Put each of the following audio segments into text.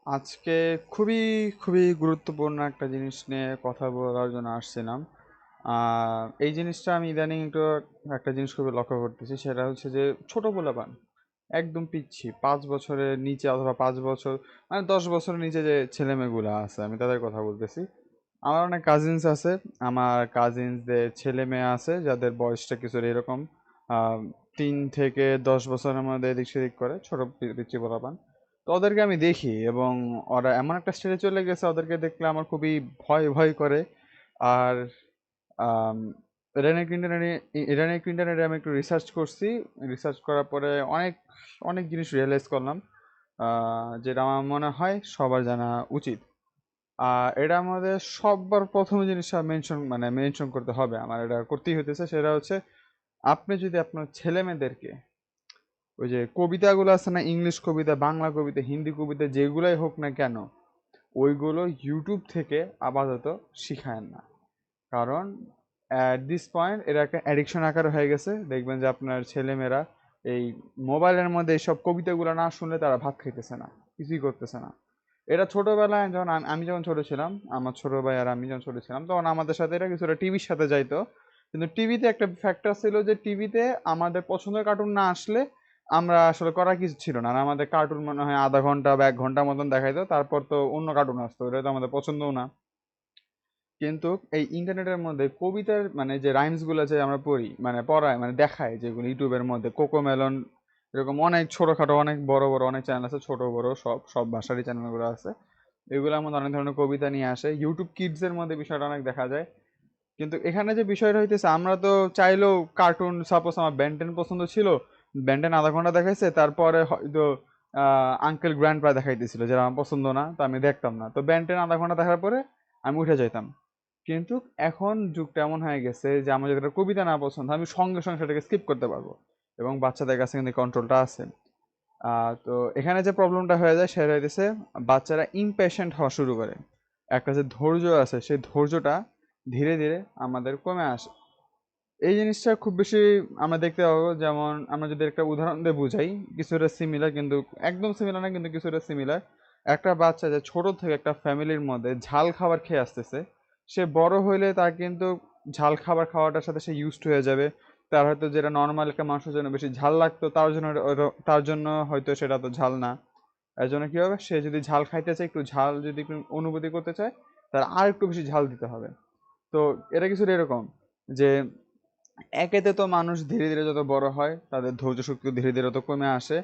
আজকে খুবই খুবই গুরুত্বপূর্ণ একটা জিনিস নিয়ে কথা বলার জন্য আসছিলাম। এই জিনিসটা আমি ইদানিং একটু একটা জিনিস খুবই লক্ষ্য করতেছি, সেটা হচ্ছে যে ছোট পোলাপান একদম পিচ্ছি 5 বছরের নিচে অথবা 5 বছর মানে 10 বছরের নিচে যে ছেলে মেয়েগুলো আছে আমি তাদের কথা বলতেছি। আমার অনেক কাজিনস আছে, আমার কাজিনসদের ছেলে মেয়ে আছে যাদের বয়সটা কিছু এরকম 3 থেকে 10 বছরের মধ্যে এদিক সেদিক করে, ছোট পিচ্ছি পোলাপান। তো ওদেরকে আমি দেখি এবং ওরা এমন একটা স্টেজে চলে গেছে, ওদেরকে দেখলে আমার খুবই ভয় ভয় করে। আর আম, ইরানি ক্লিন্টনের আমি একটু রিসার্চ করছি। রিসার্চ করার পরে অনেক অনেক জিনিস রিয়েলাইজ করলাম, যেটা আমার মনে হয় সবার জানা উচিত। এটা আমাদের সবার প্রথম জিনিসটা মেনশন করতে হবে, আমার এটা করতেই হতেছে। সেটা হচ্ছে আপনি যদি আপনার ছেলে মেয়েদেরকে ওই যে কবিতাগুলো আছে না, ইংলিশ কবিতা, বাংলা কবিতা, হিন্দি কবিতা, যেগুলাই হোক না কেন, ওইগুলো ইউটিউব থেকে আপাতত শিখায়েন না। কারণ অ্যাট দিস পয়েন্ট এটা একটা অ্যাডিকশন আকারে হয়ে গেছে। দেখবেন যে আপনার ছেলেমেয়েরা এই মোবাইলের মধ্যে এইসব কবিতাগুলো না শুনলে তারা ভাত খাইতেছে না, কিছুই করতেছে না। এটা ছোটবেলায় যখন আমি যখন ছোট ছিলাম, আমার ছোট ভাই আর আমি যখন ছোট ছিলাম, তখন আমাদের সাথে এটা কিছুটা টিভির সাথে যাইতো। কিন্তু টিভিতে একটা ফ্যাক্টর ছিল যে টিভিতে আমাদের পছন্দের কার্টুন না আসলে আমরা আসলে করার কিছু ছিল না। আর আমাদের কার্টুন মনে হয় আধা ঘন্টা বা 1 ঘন্টা মতন দেখাইতো, তারপর তো অন্য কার্টুন আসতো, ওটা তো আমাদের পছন্দও না। কিন্তু এই ইন্টারনেটের মধ্যে কবিতার মানে যে রাইমস গুলো যে আমরা পড়ি, মানে পড়ায়, মানে দেখায় যেগুলো ইউটিউবের মধ্যে, কোকোমেলন, এরকম অনেক ছোটখাটো অনেক বড় বড় অনেক চ্যানেল আছে, ছোট বড় সব সব ভাষারই চ্যানেলগুলো আছে। এগুলোর মধ্যে অনেক ধরনের কবিতা নিয়ে আসে, ইউটিউব কিডস এর মধ্যে বিষয়টা অনেক দেখা যায়। কিন্তু এখানে যে বিষয়টা হইতেছে, আমরা তো চাইলেও কার্টুন, সাপোজ আমার ব্যান্টেন পছন্দ ছিল, ব্যান্টেন আধা ঘন্টা দেখাইছে, তারপরে হয়তো আঙ্কেল গ্র্যান্ড পা দেখাইতেছিল যেটা আমার পছন্দ না, তো আমি দেখতাম না। তো ব্যান্টেন আধা ঘন্টা দেখার পরে আমি উঠে যাইতাম। কিন্তু এখন যুগটা এমন হয়ে গেছে যে আমার যদি একটা কবিতা না পছন্দ, আমি সঙ্গে সঙ্গে সেটাকে স্কিপ করতে পারবো। এবং বাচ্চাদের কাছে কিন্তু কন্ট্রোলটা আছে। তো এখানে যে প্রবলেমটা হয়ে যায় সেটা হইতেছে বাচ্চারা ইমপেশেন্ট হওয়া শুরু করে। একটা যে ধৈর্য আছে সেই ধৈর্যটা ধীরে ধীরে আমাদের কমে আসে। এই জিনিসটা খুব বেশি আমরা দেখতে পাবো, যেমন আমরা যদি একটা উদাহরণ দিয়ে বুঝাই, কিছুটা সিমিলার, কিন্তু একদম সিমিলার না, কিন্তু কিছুটা সিমিলার। একটা বাচ্চা যে ছোট থেকে একটা ফ্যামিলির মধ্যে ঝাল খাবার খেয়ে আসতেছে, সে বড় হইলে তার কিন্তু ঝাল খাবার খাওয়াটার সাথে সে ইউজড হয়ে যাবে। তার হয়তো যেটা নর্মাল একটা মানুষের জন্য বেশি ঝাল লাগতো, তার জন্য হয়তো সেটা তো ঝাল না। এর জন্য কি হবে, সে যদি ঝাল খাইতে চায়, একটু ঝাল যদি একটু অনুভূতি করতে চায়, তার আর একটু বেশি ঝাল দিতে হবে। তো এটা কিছুটা এরকম যে একেতে তো মানুষ ধীরে ধীরে যত বড় হয় তাদের ধৈর্য শক্তি ধীরে ধীরে তত কমে আসে।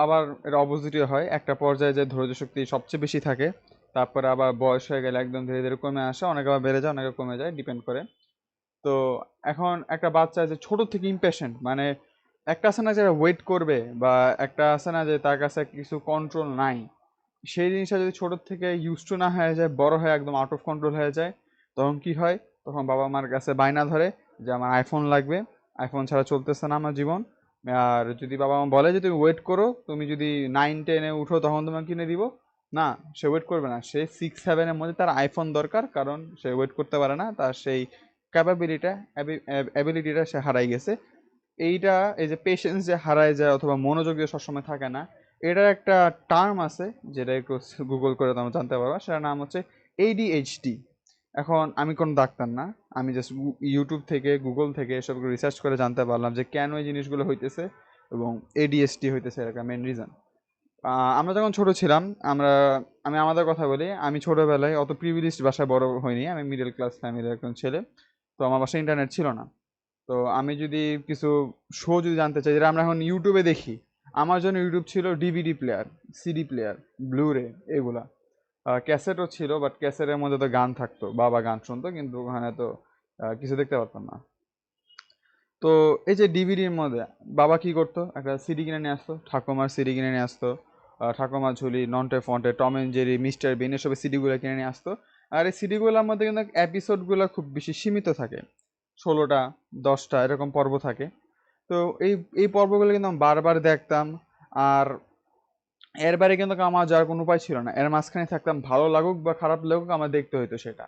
আবার এর অপোজিটও হয়, একটা পর্যায়ে যে ধৈর্য শক্তি সবচেয়ে বেশি থাকে, তারপরে আবার বয়স হয়ে গেলে একদম ধীরে ধীরে কমে আসে, অনেকে আবার বেড়ে যায়, অনেকে কমে যায়, ডিপেন্ড করে। তো এখন একটা বাচ্চা যে ছোট থেকে ইমপেশেন্ট, মানে একটা আছে না যে ওয়েট করবে, বা একটা আছে না যে তার কাছে কিছু কন্ট্রোল নাই, সেই জিনিসটা যদি ছোট থেকে ইউজ টু না হয়ে যায়, বড় হয়ে একদম আউট অফ কন্ট্রোল হয়ে যায়, তখন কি হয়? তখন বাবা মার কাছে বায়না ধরে যে আমার আইফোন লাগবে, আইফোন ছাড়া চলতেছে না আমার জীবন। আর যদি বাবা মা বলে যে তুমি ওয়েট করো, তুমি যদি 9-10-এ উঠো তখন তোমাকে কিনে দিব, না, সে ওয়েট করবে না, সে 6-7-এর মধ্যে তার আইফোন দরকার, কারণ সে ওয়েট করতে পারে না, তার সেই ক্যাপাবিলিটা অ্যাবিলিটিটা সে হারাই গেছে। এইটা, এই যে পেশেন্স যে হারায় যায় অথবা মনোযোগ যে সবসময় থাকে না, এটার একটা টার্ম আছে, যেটা একটু গুগল করে তোমরা জানতে পারবা, সেটার নাম হচ্ছে ADHD। এখন আমি কোনো ডাক্তার না, আমি জাস্ট ইউটিউব থেকে, গুগল থেকে এসব রিসার্চ করে জানতে পারলাম যে কেন এই জিনিসগুলো হইতেছে, এবং ADHD হইতেছে এর একটা মেন রিজন। আমরা যখন ছোট ছিলাম, আমি আমাদের কথা বলি, আমি ছোটবেলায় অত প্রিভিলেজড বাসায় বড় হইনি, আমি মিডল ক্লাস ফ্যামিলির একজন ছেলে। তো আমার বাসায় ইন্টারনেট ছিল না। তো আমি যদি কিছু শো যদি জানতে চাই, যেটা আমরা এখন ইউটিউবে দেখি, আমার জন্য ইউটিউব ছিল ডিভিডি প্লেয়ার, সিডি প্লেয়ার, ব্লুরে, এগুলা। ক্যাসেটও ছিল, বাট ক্যাসেটের মধ্যে তো গান থাকতো, বাবা গান শুনতো, কিন্তু ওখানে তো কিছু দেখতে পারতাম না। তো এই যে ডিভিডির মধ্যে বাবা কি করতো, একটা সিডি কিনে নিয়ে আসতো, ঠাকুমার সিডি কিনে নিয়ে আসতো, ঠাকুমা ঝুলি, নন্টে ফন্টে, টম অ্যান্ড জেরি, মিস্টার বিন, এসবের সিডিগুলো কিনে নিয়ে আসতো। আর এই সিডিগুলোর মধ্যে কিন্তু এপিসোডগুলো খুব বেশি সীমিত থাকে, 16টা 10টা এরকম পর্ব থাকে। তো এই এই পর্বগুলো কিন্তু আমি বারবার দেখতাম। আর এর বাইরে কিন্তু আমার যাওয়ার কোনো উপায় ছিল না, এর মাঝখানে থাকতাম, ভালো লাগুক বা খারাপ লাগুক আমার দেখতে হইতো সেটা।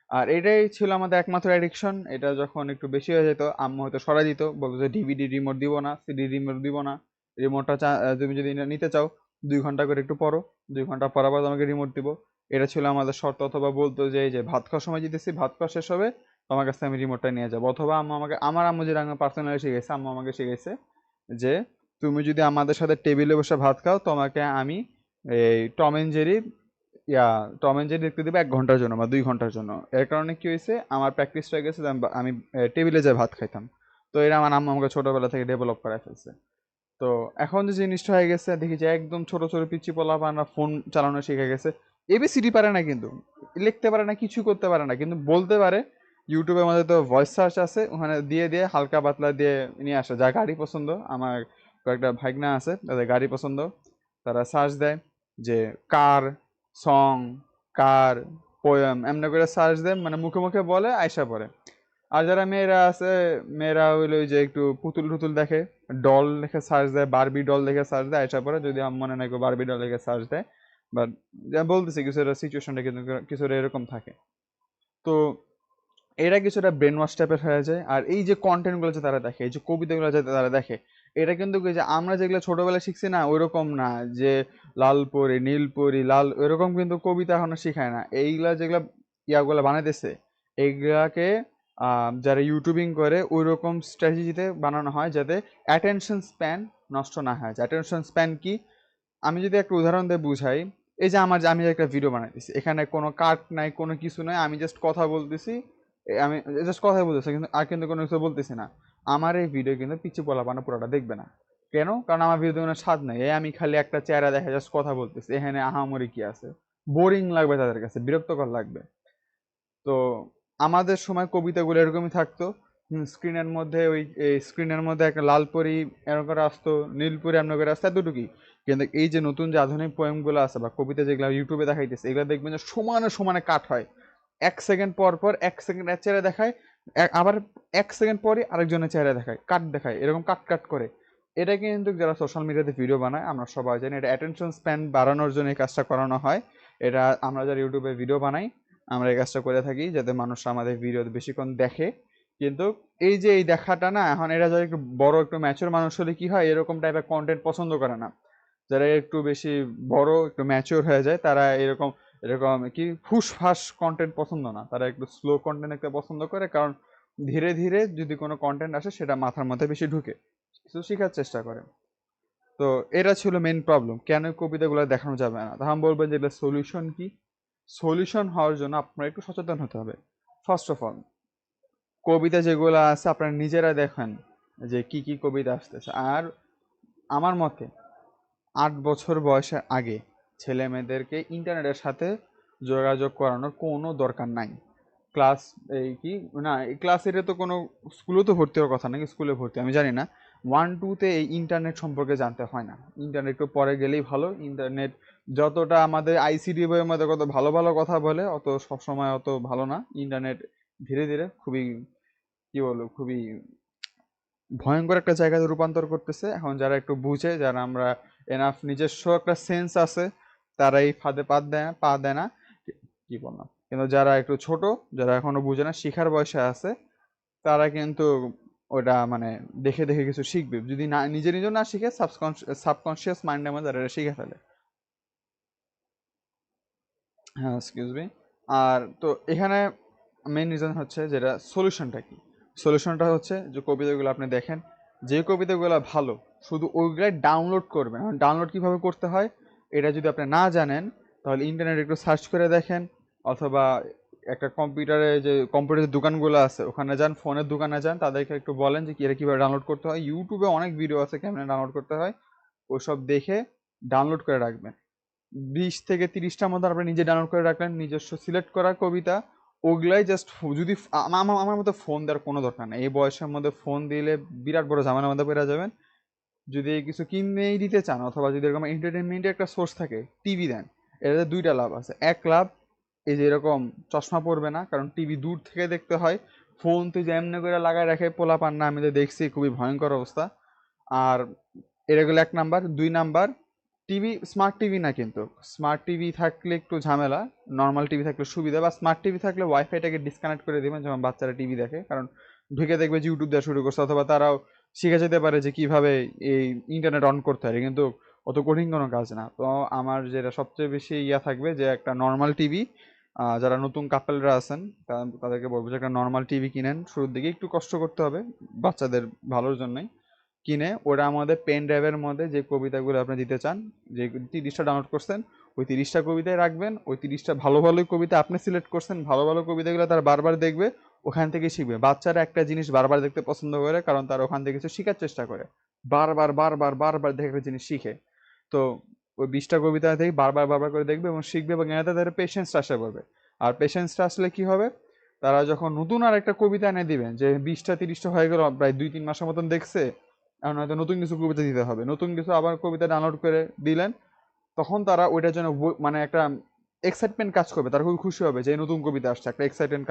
আর এটাই ছিল আমাদের একমাত্র অ্যাডিকশন। এটা যখন একটু বেশি হয়ে যেত, আম্মু হয়তো সরাই দিত, বলতো যে ডিভিডি রিমোট দিব না, সিডি রিমোট দিব না, রিমোটটা তুমি যদি নিতে চাও 2 ঘন্টা করে একটু পড়ো, 2 ঘন্টা পড়ার পর তোমাকে রিমোট দিব। এটা ছিল আমাদের শর্ত। অথবা বলতো যে এই যে ভাত খাওয়ার সময় দিতেছি, ভাত খাওয়া শেষ হবে, তোমার কাছ থেকে আমি রিমোটটা নিয়ে যাবো। অথবা আম্মু আমাকে, আমার আম্মু যেটা আমাকে পার্সোনালি শিখেছে, আম্মু আমাকে শিখেছে যে তুমি যদি আমাদের সাথে টেবিলে বসে ভাত খাও, তোমাকে আমি এই টম এন্ড জেরি ইয়া টম এন্ড জেরি দেখতে দেবে 1 ঘন্টার জন্য বা 2 ঘন্টার জন্য। এর কারণে কি হয়েছে, আমার প্র্যাকটিস হয়ে গেছে যে আমি টেবিলে যেয়ে ভাত খাইতাম। তো এটা আমার আম্মু আমাকে ছোটবেলা থেকে ডেভেলপ করায় ফেলছে। তো এখন যে জিনিসটা হয়ে গেছে, দেখি যে একদম ছোট ছোট পিচ্চি পোলাপানরা ফোন চালানো শিখে গেছে। এবিসিডি পারে না কিন্তু, লিখতে পারে না, কিছু করতে পারে না, কিন্তু বলতে পারে। ইউটিউবের মধ্যে তো ভয়েস সার্চ আছে, ওখানে দিয়ে দিয়ে হালকা পাতলা দিয়ে নিয়ে আসে। যা গাড়ি পছন্দ, আমার কয়েকটা ভাইগনা আছে তাদের গাড়ি পছন্দ, তারা সার্চ দেয় যে কার সং, কার পোয়েম, এমনি করে সার্চ দেয়, মানে মুখে মুখে বলে, আয়সা পড়ে। আর যারা মেয়েরা আছে, মেয়েরা হইলো ওই যে একটু পুতুল টুতুল দেখে, ডল দেখে সার্চ দেয়, বারবি ডল দেখে সার্চ দেয়, আইসা পরে যদি আমার মনে নাই বারবি ডল দেখে সার্চ দেয়। বাট যা বলতেছি কিছুটা সিচুয়েশনটা কিন্তু কিছুটা এরকম থাকে। তো এরা কিছুটা ব্রেন ওয়াশ টাইপের হয়ে যায়। আর এই যে কন্টেন্টগুলো যে তারা দেখে, এই যে কবিতাগুলো যে তারা দেখে, এটা কিন্তু কি যে আমরা যেগুলো ছোটবেলায় শিখছি না, ওইরকম না যে লাল পরি নীল পরি লাল, ওইরকম কিন্তু কবিতা এখনো শিখায় না। এইগুলা যেগুলা ইয়াগুলো বানাইতেছে, এইগুলাকে যারা ইউটিউবিং করে ওই রকম স্ট্র্যাটেজিতে বানানো হয় যাতে অ্যাটেনশন স্প্যান নষ্ট না হয়। অ্যাটেনশন স্প্যান কি, আমি যদি একটা উদাহরণ দিয়ে বুঝাই, এই যে আমি যে একটা ভিডিও বানাইতেছি, এখানে কোনো কাট নাই, কোনো কিছু নাই, আমি জাস্ট কথা বলতেছি। আমি জাস্ট কথাই বলতেছি, কিন্তু আর কিন্তু কোনো কিছু বলতেছি না। আমার এই ভিডিও কিন্তু পিছু পোলাপানা পুরোটা দেখবে না। কেন? কারণ আমার ভিডিও কোনো স্বাদ নাই। আমি খালি একটা চেহারা দেখা জাস্ট কথা বলতেছি, এখানে আহামরি কি আছে? বোরিং লাগবে তাদের কাছে, বিরক্তকর লাগবে। তো আমাদের সময় কবিতাগুলো এরকমই থাকতো। স্ক্রিনের মধ্যে ওই স্ক্রিনের মধ্যে একটা লাল পরি এরকম করে আসতো, নীল পরি এমন করে আসতো, এতটুকুই। কিন্তু এই যে নতুন যে আধুনিক পোয়েমগুলো আছে বা কবিতা যেগুলো ইউটিউবে দেখাইতেছে, এগুলো দেখবেন যে সমানে সমানে কাট হয়। 1 সেকেন্ড পর পর 1 সেকেন্ড এক চেহারা দেখায়, আবার 1 সেকেন্ড পরে আরেকজনের চেহারা দেখায়, কাট দেখায়, এরকম কাট কাট করে। এটা কিন্তু যারা সোশ্যাল মিডিয়াতে ভিডিও বানায়, আমরা সবাই জানি এটা অ্যাটেনশন স্প্যান বাড়ানোর জন্য এই কাজটা করানো হয়। এটা আমরা যারা ইউটিউবে ভিডিও বানাই, আমরা এই কাজটা করে থাকি যাতে মানুষ আমাদের ভিডিও বেশিক্ষণ দেখে। কিন্তু এই যে এই দেখাটা না, এখন এরা যারা একটু বড় একটু ম্যাচুর মানুষ হলে কি হয়, এরকম টাইপের কন্টেন্ট পছন্দ করে না। যারা একটু বেশি বড় একটু ম্যাচিওর হয়ে যায়, তারা এরকম এরকম কি ফুসফাস কন্টেন্ট পছন্দ না, তারা একটু স্লো কন্টেন্ট একটা পছন্দ করে। কারণ ধীরে ধীরে যদি কোনো কন্টেন্ট আসে, সেটা মাথার মধ্যে বেশি ঢুকে, কিছু শেখার চেষ্টা করে। তো এটা ছিল মেন প্রবলেম, কেন এই কবিতাগুলো দেখানো যাবে না। তখন বলবেন যে এটা সলিউশন কি? সলিউশন হওয়ার জন্য আপনার একটু সচেতন হতে হবে। ফার্স্ট অফ অল, কবিতা যেগুলো আছে আপনারা নিজেরা দেখেন যে কি কি কবিতা আসতেছে। আর আমার মতে 8 বছর বয়সের আগে ছেলে মেয়েদেরকে ইন্টারনেটের সাথে যোগাযোগ করানোর কোনো দরকার নাই। ক্লাস এই কি না, ক্লাস এইটে তো কোনো স্কুলেও তো ভর্তি হওয়ার কথা নাকি, স্কুলে ভর্তি আমি জানি না। 1 2-তে এই ইন্টারনেট সম্পর্কে জানতে হয় না, ইন্টারনেট একটু পরে গেলেই ভালো। ইন্টারনেট যতটা আমাদের আইসিডি বইয়ের মধ্যে কত ভালো ভালো কথা বলে, অত সবসময় অত ভালো না। ইন্টারনেট ধীরে ধীরে খুবই, কি বলবো, খুবই ভয়ঙ্কর একটা জায়গায় রূপান্তর করতেছে। এখন যারা একটু বুঝে, যারা আমরা এনাফ নিজস্ব একটা সেন্স আছে, তারা এই ফাঁদে পা দেয় না। কি বললাম, কিন্তু যারা একটু ছোট, যারা এখনো বুঝে না, শিখার বয়সে আছে, তারা কিন্তু ওটা মানে দেখে দেখে কিছু শিখবে। যদি না নিজে নিজে না শিখে, সাবকনশিয়াস মাইন্ডের মধ্যে তারা এটা শিখে ফেলে। হ্যাঁ, এক্সকিউজ মি। আর তো এখানে মেইন রিজন হচ্ছে যেটা সলিউশনটা কি। সলিউশনটা হচ্ছে যে কবিতাগুলো আপনি দেখেন, যে কবিতাগুলো ভালো শুধু ওইগুলাই ডাউনলোড করবেন। ডাউনলোড কিভাবে করতে হয় এটা যদি আপনি না জানেন, তাহলে ইন্টারনেটে একটু সার্চ করে দেখেন। অথবা একটা কম্পিউটারে যে কম্পিউটারের দোকানগুলো আছে ওখানে যান, ফোনের দোকানে যান, তাদেরকে একটু বলেন যে এরা কীভাবে ডাউনলোড করতে হয়। ইউটিউবে অনেক ভিডিও আছে কেমনে ডাউনলোড করতে হয়, ওসব দেখে ডাউনলোড করে রাখবেন। 20 থেকে 30টার মধ্যে আপনি নিজে ডাউনলোড করে রাখলেন, নিজস্ব সিলেক্ট করা কবিতা। ওগুলাই জাস্ট যদি আমার মতো ফোন দেওয়ার কোনো দরকার নেই। এই বয়সের মধ্যে ফোন দিলে বিরাট বড় ঝামেলার মধ্যে পড়ে যাবেন। যদি কিছু কিনেই দিতে চান, অথবা যদি এরকম এন্টারটেনমেন্টের একটা সোর্স থাকে, টিভি দেন। এটাতে দুইটা লাভ আছে। এক লাভ, এই যে এরকম চশমা পড়বে না, কারণ টিভি দূর থেকে দেখতে হয়। ফোন তুই যেমনি করে লাগায় রাখে পোলা পান না, আমি তো দেখছি খুবই ভয়ঙ্কর অবস্থা। আর এটা গেলো 1 number. 2 number, TV smart TV না, কিন্তু স্মার্ট টিভি থাকলে একটু ঝামেলা। নর্মাল টিভি থাকলে সুবিধা, বা স্মার্ট টিভি থাকলে ওয়াইফাইটাকে ডিসকানেক্ট করে দেবেন যখন বাচ্চারা টিভি দেখে। কারণ ঢুকে দেখবে যে ইউটিউব দেওয়া শুরু করছে, অথবা তারাও শিখে যেতে পারে যে কিভাবে এই ইন্টারনেট অন করতে হয়। কিন্তু অত কঠিন কোনো কাজ না। তো আমার যেটা সবচেয়ে বেশি ইয়া থাকবে যে একটা নর্মাল টিভি, যারা নতুন কাপেলরা আছেন তাদেরকে বলবো যে একটা নর্মাল টিভি কিনেন। শুরুর দিকে একটু কষ্ট করতে হবে বাচ্চাদের ভালোর জন্যই। কিনে ওরা আমাদের পেন ড্রাইভের মধ্যে যে কবিতাগুলো আপনি দিতে চান, যে 30টা ডাউনলোড করছেন, ওই 30টা কবিতায় রাখবেন। ওই 30টা ভালো ভালো কবিতা আপনি সিলেক্ট করছেন, ভালো ভালো কবিতাগুলো তারা বারবার দেখবে, ওখান থেকে শিখবে। বাচ্চারা একটা জিনিস বারবার দেখতে পছন্দ করে কারণ তারা ওখান থেকে কিছু শেখার চেষ্টা করে, বারবার বারবার বারবার দেখে একটা জিনিস শিখে। তো ওই 20টা কবিতা থেকে বারবার বারবার করে দেখবে এবং শিখবে, এবং এতে তাদের পেশেন্সটা আসে পড়বে। আর পেশেন্সটা আসলে কি হবে, তারা যখন নতুন আর একটা কবিতা এনে দিবেন, যে 20টা 30টা হয়ে গেল, প্রায় 2-3 মাসের মতন দেখছে, এখন হয়তো নতুন কিছু কবিতা দিতে হবে, নতুন কিছু আবার কবিতা ডাউনলোড করে দিলেন, তখন তারা ওইটার জন্য মানে একটা এক্সাইটমেন্ট কাজ করবে, তারা খুব খুশি হবে যে এই নতুন কবিতা আসছে, একটা এক্সাইটমেন্ট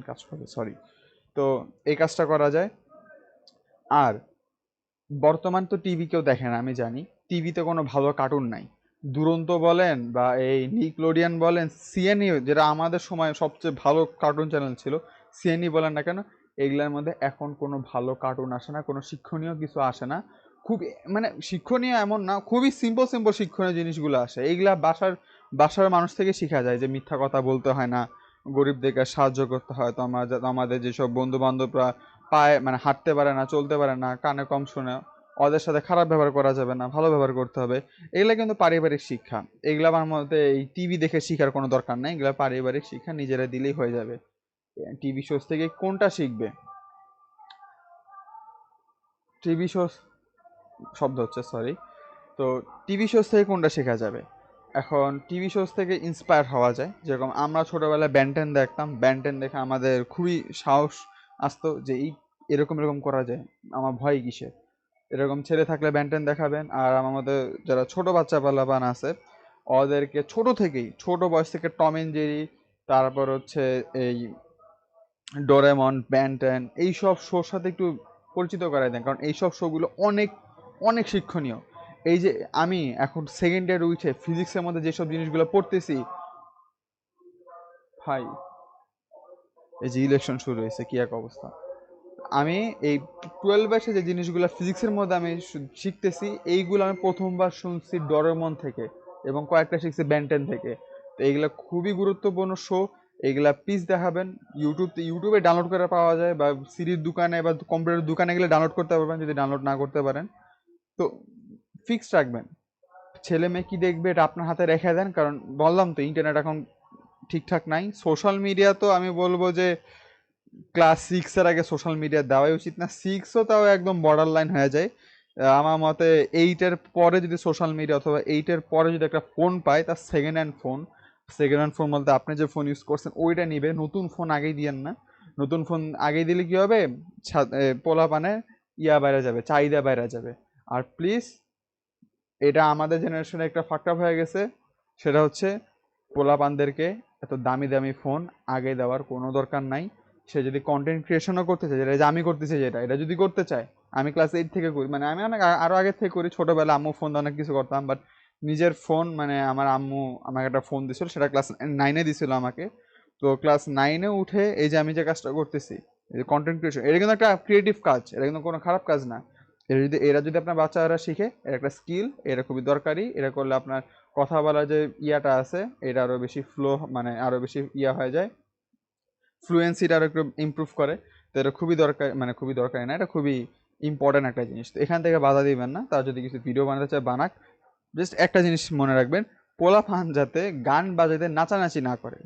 কাজ করবে, সরি। তো এই কাজটা করা যায়। আর বর্তমান তো টিভি কেউ দেখে না আমি জানি, টিভিতে কোনো ভালো কার্টুন নাই। দুরন্ত বলেন বা এই নিকলোডিয়ান বলেন, সিএনই যেটা আমাদের সময় সবচেয়ে ভালো কার্টুন চ্যানেল ছিল, সিএনই বলেন না কেন, এগুলোর মধ্যে এখন কোনো ভালো কার্টুন আসে না, কোনো শিক্ষণীয় কিছু আসে না। খুব মানে শিক্ষণীয় এমন না, খুবই সিম্পল সিম্পল শিক্ষণীয় জিনিসগুলো আসে। এইগুলা বাসার বাসার মানুষ থেকে শেখা যায়, যে মিথ্যা কথা বলতে হয় না, গরিবদেরকে সাহায্য করতে হয়। তো আমাদের যেসব বন্ধু বান্ধবরা পায়ে মানে হাঁটতে পারে না, চলতে পারে না, কানে কম শোনে, ওদের সাথে খারাপ ব্যবহার করা যাবে না, ভালো ব্যবহার করতে হবে। এগুলা কিন্তু পারিবারিক শিক্ষা। এগুলা আমার মতে এই টিভি দেখে শিখার কোনো দরকার নেই, এগুলা পারিবারিক শিক্ষা নিজেরা দিলেই হয়ে যাবে। টিভি শোজ থেকে কোনটা শিখবে? টিভি শোজ শব্দ হচ্ছে, সরি। তো টিভি শোজ থেকে কোনটা শেখা যাবে? এখন টিভি শোজ থেকে ইন্সপায়ার হওয়া যায়। যেরকম আমরা ছোটবেলায় ব্যান্টেন দেখতাম, ব্যান্টেন দেখে আমাদের খুবই সাহস আসতো যে এই এরকম এরকম করা যায়, আমার ভয় কিসের। এরকম ছেলে থাকলে ব্যান্টেন দেখাবেন। আর আমাদের যারা ছোট বাচ্চা পালাবান আছে, ওদেরকে ছোট থেকেই, ছোট বয়স থেকে টম এন্ড জেরি, তারপর হচ্ছে এই ডোরেমন, ব্যান্টেন, এইসব শোর সাথে একটু পরিচিত করাই দেন, কারণ এইসব শোগুলো অনেক অনেক শিক্ষণীয়। এই যে আমি এখন সেকেন্ড ইয়ার উঠে ফিজিক্সের মধ্যে যেসব জিনিসগুলো পড়তেছি, ভাই এই যে ইলেকশন শুরু হয়েছে, কি এক অবস্থা। আমি এই 12 এসে যে জিনিসগুলো ফিজিক্সের মধ্যে আমি শিখতেছি, এইগুলো আমি প্রথমবার শুনছি ডোরেমন থেকে, এবং কয়েকটা শিখছি ব্যান্টেন থেকে। তো এইগুলা খুবই গুরুত্বপূর্ণ শো। এগুলা প্লিজ দেখাবেন। ইউটিউবে ডাউনলোড করে পাওয়া যায়, বা সিরির দোকানে বা কম্পিউটার দোকানে গেলে ডাউনলোড করতে পারবেন যদি ডাউনলোড না করতে পারেন। তো ফিক্স রাখবেন, ছেলে মেয়ে কি দেখবে এটা আপনার হাতে রেখে দেন, কারণ বললাম তো ইন্টারনেট এখন ঠিকঠাক নাই। সোশ্যাল মিডিয়া তো আমি বলবো যে ক্লাস 6 এর আগে সোশ্যাল মিডিয়া দেওয়াই উচিত না, 6ও তাও একদম বর্ডার লাইন হয়ে যায়। আমার মতে 8-এর পরে যদি সোশ্যাল মিডিয়া, অথবা 8-এর পরে যদি একটা ফোন পায়, তার সেকেন্ড হ্যান্ড ফোন বলতে আপনি যে ফোন ইউজ করছেন ওইটা নিবে, নতুন ফোন আগেই দিয়েন না। নতুন ফোন আগেই দিলে কি হবে, পোলাপানে ইয়া বাইরে যাবে, চাহিদা বাইরে যাবে। আর প্লিজ, এটা আমাদের জেনারেশনে একটা ফাকটা হয়ে গেছে, সেটা হচ্ছে পোলাপানদেরকে এত দামি দামি ফোন আগে দেওয়ার কোনো দরকার নাই। সে যদি কন্টেন্ট ক্রিয়েশনও করতে চায়, যেটা যে আমি করতেছি, যেটা এটা যদি করতে চায়, আমি ক্লাস 8 থেকে করি, মানে আমি অনেক আরো আগে থেকে করি। ছোটবেলা আম্মু ফোন দিয়ে অনেক কিছু করতাম, বাট নিজের ফোন মানে আমার আম্মু আমাকে একটা ফোন দিছিল, সেটা ক্লাস 9-এ দিছিল আমাকে। তো ক্লাস 9-এ উঠে এই যে আমি যে কাজটা করতেছি, এই যে কন্টেন্ট ক্রিয়েশন, এটা কিন্তু একটা ক্রিয়েটিভ কাজ, এটা কিন্তু কোনো খারাপ কাজ না। এরা যদি আপনার বাচ্চারা শিখে, এটা একটা স্কিল, এটা খুবই দরকারি। এটা করলে আপনার কথা বলার যে ইয়াটা আছে, এটা আরো বেশি ফ্লো, মানে আরো বেশি ইয়া হয়ে যায়, ফ্লুয়েন্সিটা আরো একটু ইমপ্রুভ করে। তো এটা খুবই দরকার, মানে খুবই দরকারি না, এটা খুবই ইম্পর্টেন্ট একটা জিনিস। তো এখান থেকে বাধা দিবেন না, তার যদি কিছু ভিডিও বানাতে চায় বানাক। জাস্ট একটা জিনিস মনে রাখবেন, পোলাপান যাতে গান বাজাতে নাচানাচি না করে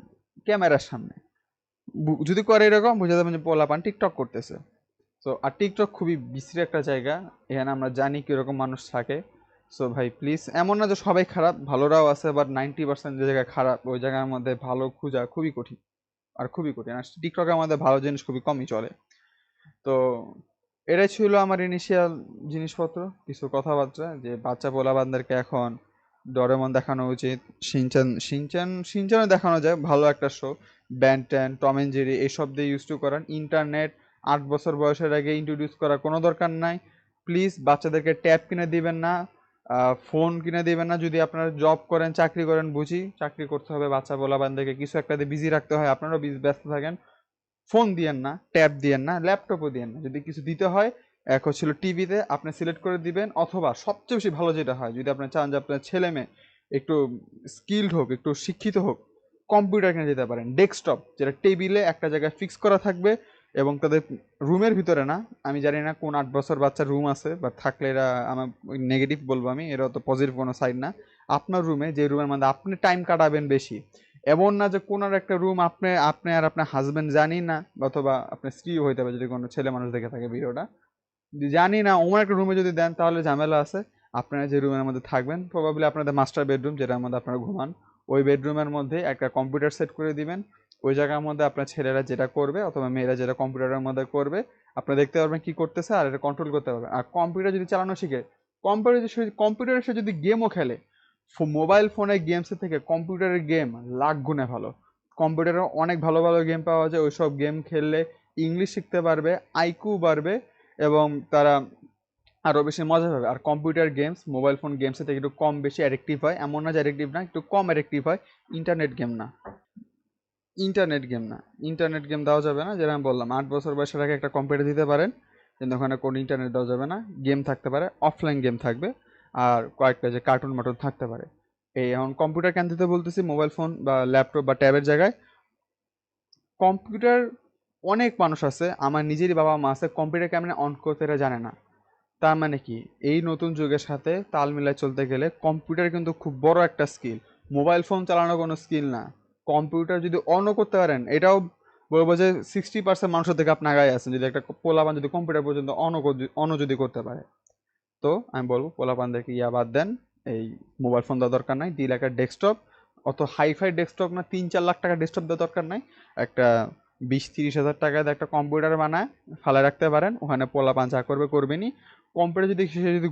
ক্যামেরার সামনে। যদি করে এরকম, বুঝে যাবেন যে পোলাপান টিকটক করতেছে। সো আর টিকটক খুবই বিশ্রী একটা জায়গা, এখানে আমরা জানি কীরকম মানুষ থাকে। সো ভাই প্লিজ, এমন না যে সবাই খারাপ, ভালোরাও আছে, বাট 90% যে জায়গায় খারাপ, ওই জায়গার মধ্যে ভালো খোঁজা খুবই কঠিন, আর খুবই কঠিন। আর টিকটকের মধ্যে ভালো জিনিস খুবই কমই চলে। তো এটাই ছিল আমার ইনিশিয়াল জিনিসপত্র, কিছু কথাবার্তা, যে বাচ্চা পোলাবানদেরকে এখন ডোরেমন দেখানো উচিত, সিনচানও দেখানো যায়, ভালো একটা show. Ben 10, Tom and Jerry, এইসব দিয়ে ইউজ টু করান। ইন্টারনেট 8 বছর বয়সের আগে ইন্ট্রোডিউস করার কোনো দরকার নাই। প্লিজ বাচ্চাদেরকে ট্যাব কিনে দিবেন না, ফোন কিনে দিবেন না। যদি আপনারা জব করেন, চাকরি করেন, বুঝি চাকরি করতে হবে, বাচ্চা পোলাপানদেরকে কিছু একটা দিয়ে বিজি রাখতে হয়, আপনারাও ব্যস্ত থাকেন। ফোন দিয়েন না, ট্যাব দিয়েন না, ল্যাপটপও দিয়েন না। যদি কিছু দিতে হয় এক হচ্ছিল টিভিতে আপনি সিলেক্ট করে দিবেন, অথবা সবচেয়ে বেশি ভালো যেটা হয়, যদি আপনি চান যে আপনার ছেলে মেয়ে একটু স্কিলড হোক, একটু শিক্ষিত হোক, কম্পিউটার কিনে দিতে পারেন, ডেস্কটপ যেটা টেবিলে একটা জায়গায় ফিক্স করা থাকবে এবং তাদের রুমের ভিতরে না। আমি জানি না কোন 8 বছর বাচ্চার রুম আছে, বা থাকলে এরা আমার নেগেটিভ বলবো আমি, এরা তো পজিটিভ কোনো সাইড না। আপনার রুমে, যে রুমের মধ্যে আপনি টাইম কাটাবেন বেশি, এমন না যে কোনার একটা রুম আপনি আপনি আর আপনার হাজবেন্ড জানি না, অথবা আপনার স্ত্রীও হইতে পারে যদি কোনো ছেলে মানুষ দেখে থাকে ভিডিওটা, জানি না ওমন একটা রুমে যদি দেন তাহলে ঝামেলা আছে। আপনারা যে রুমের মধ্যে থাকবেন, প্রবাবলি আপনাদের মাস্টার বেডরুম যেটার মধ্যে আপনারা ঘুমান, ওই বেডরুমের মধ্যে একটা কম্পিউটার সেট করে দিবেন। ওই জায়গার মধ্যে আপনার ছেলেরা যেটা করবে অথবা মেয়েরা যেটা কম্পিউটারের মধ্যে করবে, আপনি দেখতে পারবেন কি করতেছে আর এটা কন্ট্রোল করতে পারবেন। আর কম্পিউটার যদি চালানো শিখে, কম্পিউটারের সে যদি গেমও খেলে, মোবাইল ফোনের গেমসের থেকে কম্পিউটারের গেম লাখ গুণে ভালো। কম্পিউটারে অনেক ভালো ভালো গেম পাওয়া যায়, ওইসব গেম খেললে ইংলিশ শিখতে পারবে, আইকিউ বাড়বে, এবং তারা আরও বেশি মজা পাবে। আর কম্পিউটার গেমস মোবাইল ফোন গেমসের থেকে একটু কম বেশি অ্যাডিক্টিভ হয়, এমন না যে অ্যাডিক্টিভ না, একটু কম অ্যাডিক্টিভ হয়। ইন্টারনেট গেম না, ইন্টারনেট গেম না, ইন্টারনেট গেম দেওয়া যাবে না। যেটা আমি বললাম, 8 বছর বয়সের আগে একটা কম্পিউটার দিতে পারেন, কিন্তু ওখানে কোনো ইন্টারনেট দেওয়া যাবে না। গেম থাকতে পারে, অফলাইন গেম থাকবে, আর কয়েকটা যে কার্টুন মার্টুন থাকতে পারে। এই এখন কম্পিউটার কেন দিতে বলতেছি, মোবাইল ফোন বা ল্যাপটপ বা ট্যাবের জায়গায় কম্পিউটার। অনেক মানুষ আছে, আমার নিজেরই বাবা মা আছে, কম্পিউটার কেমনে অন করতে এরা জানে না। তার মানে কি, এই নতুন যুগের সাথে তাল মিলায় চলতে গেলে কম্পিউটার কিন্তু খুব বড় একটা স্কিল। মোবাইল ফোন চালানো কোনো স্কিল না। কম্পিউটার যদি অনও করতে পারেন, এটাও বলবো যে 60% মানুষের থেকে আপনি আগায় আছেন, যদি একটা পোলাপান যদি কম্পিউটার পর্যন্ত অনও যদি করতে পারে। তো আমি বলবো পোলাপানদেরকে ইয়া বাদ দেন, এই মোবাইল ফোন দেওয়ার দরকার নাই, দিলে একটা ডেস্কটপ, অত হাইফাই ডেস্কটপ না, 3-4 লাখ টাকা ডেস্কটপ দেওয়ার দরকার নাই। একটা 20-30 হাজার টাকায় একটা কম্পিউটার বানায় ফালে রাখতে পারেন, ওখানে পোলাপান যা করবে করবেনি। কম্পিউটার যদি সে যদি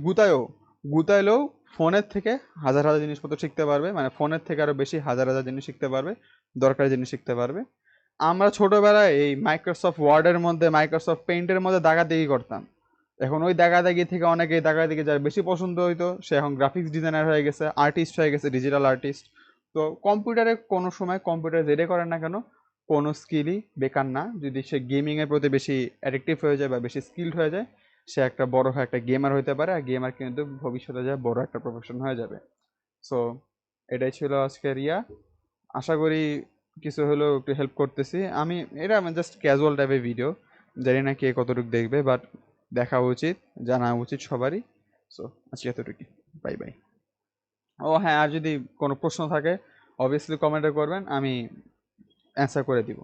গুতাইলেও ফোনের থেকে হাজার হাজার জিনিসপত্র শিখতে পারবে, মানে ফোনের থেকে আরও বেশি হাজার হাজার জিনিস শিখতে পারবে, দরকারি জিনিস শিখতে পারবে। আমরা ছোটোবেলায় এই মাইক্রোসফট ওয়ার্ডের মধ্যে, মাইক্রোসফট পেইন্টের মধ্যে দাগাদাগি করতাম। এখন ওই দাগাদাগি থেকে অনেকে দাগাদাগি যার বেশি পছন্দ হইতো, সে এখন গ্রাফিক্স ডিজাইনার হয়ে গেছে, আর্টিস্ট হয়ে গেছে, ডিজিটাল আর্টিস্ট। তো কম্পিউটারে কোনো সময় কম্পিউটার যেটাই করেন না কেন, কোনো স্কিলই বেকার না। যদি সে গেমিংয়ের প্রতি বেশি অ্যাডিক্টিভ হয়ে যায় বা বেশি স্কিলড হয়ে যায়, সে একটা বড় হয়ে একটা গেমার হইতে পারে, আর গেমার কিন্তু ভবিষ্যতে যায় বড় একটা প্রফেশন হয়ে যাবে। সো এটাই ছিল আজকের ইয়া। আশা করি কিছু হলেও একটু হেল্প করতেছি আমি। এটা আমি জাস্ট ক্যাজুয়াল টাইপের ভিডিও, জানি না কে কতটুকু দেখবে, বাট দেখা উচিত, জানা উচিত সবারই। সো আজকে এতটুকুই, বাই বাই। ও হ্যাঁ, আর যদি কোনো প্রশ্ন থাকে অবভিয়াসলি কমেন্টে করবেন, আমি অ্যান্সার করে দিব।